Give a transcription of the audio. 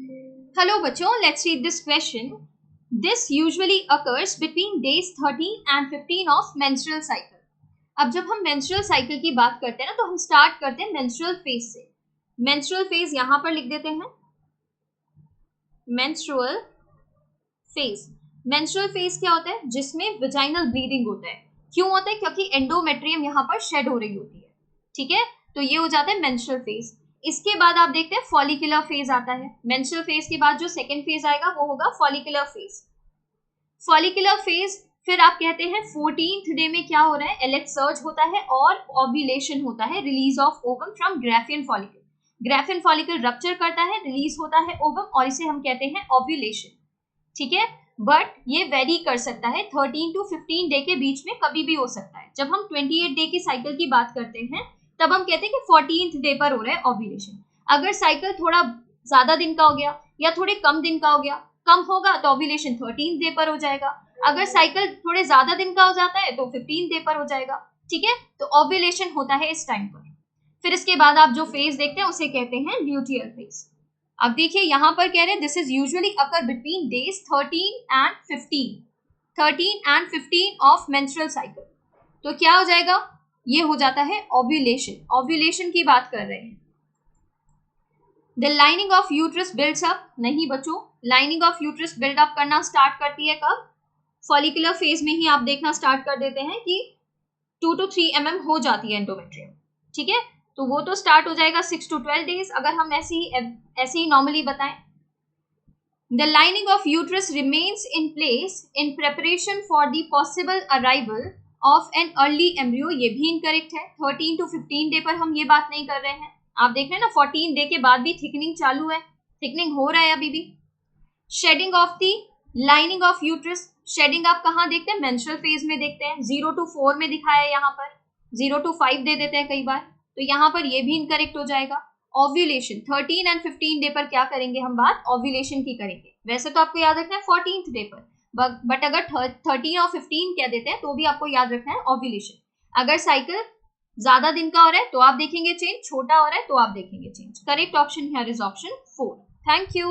Hello बच्चों, let's read this question. This usually occurs between days 13 and 15 of menstrual cycle. अब जब हम menstrual cycle की बात करते हैं ना, तो हम स्टार्ट करते हैं menstrual phase से. menstrual phase यहाँ पर लिख देते हैं. menstrual phase. menstrual phase क्या होता है? जिसमें vaginal bleeding होता है. क्यों होता है? क्योंकि endometrium यहाँ पर shed हो रही होती है. ठीक है, तो ये हो जाता है menstrual phase. इसके बाद आप देखते हैं फॉलिकुलर फेज आता है. मेंस्ट्रुअल फेज के बाद जो सेकंड फेज आएगा वो होगा फॉलिकुलर फेज. फॉलिकुलर फेज फिर आप कहते हैं 14th डे में क्या हो रहा है? LH सर्ज होता है और ओव्यूलेशन होता है, release of ovum from Graafian follicle. Graafian follicle rupture करता है, रिलीज होता है ओवम और इसे हम कहते हैं ओव्यूलेशन. ठीक है, बट ये वेरी कर सकता है 13 to 15 डे के बीच में कभी भी हो सकता है. जब हम 28 डे की साइकिल की बात करते हैं तब हम कहते हैं कि 14th डे पर हो रहा है ओव्यूलेशन. अगर साइकिल थोड़ा ज्यादा दिन का हो गया या थोड़े कम दिन का हो गया, कम होगा तो ओव्यूलेशन 13th डे पर हो जाएगा. अगर साइकिल थोड़े ज्यादा दिन का हो जाता है तो 15th डे पर हो जाएगा. ठीक है, तो ओव्यूलेशन होता है इस टाइम पर. फिर इसके बाद आप जो फेज देखते हैं उसे कहते हैं ल्यूटियल फेज. अब देखिए यहाँ पर कह रहे हैं this is usually occur between days 13 and 15 of menstrual cycle. तो क्या हो जाएगा? ये हो जाता है ओव्यूलेशन. ओव्यूलेशन की बात कर रहे हैं. The lining of uterus builds up. नहीं बच्चों, lining of uterus build up करना स्टार्ट करती है कब? फॉलिकुलर फेज में ही आप देखना स्टार्ट कर देते हैं कि 2 to 3 mm हो जाती है एंडोमेट्रियम. ठीक है, तो वो तो स्टार्ट हो जाएगा 6 to 12 डेज अगर हम ऐसे ही नॉर्मली बताएं. The lining of uterus remains in place in preparation for the possible arrival of an early embryo. ये भी इनकरेक्ट है. 13 to 15 डे पर हम ये बात नहीं कर रहे हैं. आप देख रहे हैं ना, 14 डे के बाद भी थिकनिंग चालू है, थिकनिंग हो रहा है अभी भी. Shedding of the lining of uterus. Shedding आप कहाँ देखते हैं? मेंस्ट्रुअल फेज में देखते हैं. 0 to 4 में दिखाया है यहाँ पर, 0 to 5 दे देते हैं कई बार, तो यहाँ पर ये भी इनकरेक्ट हो जाएगा. ओव्यूलेशन 13 and 15 डे पर क्या करेंगे हम? बात ओव्यूलेशन की करेंगे. वैसे तो आपको याद रखना है 14th डे पर, बट अगर 13 और 15 कह देते हैं तो भी आपको याद रखना है ओव्यूलेशन. अगर साइकिल ज्यादा दिन का हो रहा है तो आप देखेंगे चेंज, छोटा हो रहा है तो आप देखेंगे change. Correct option here is option 4. Thank you.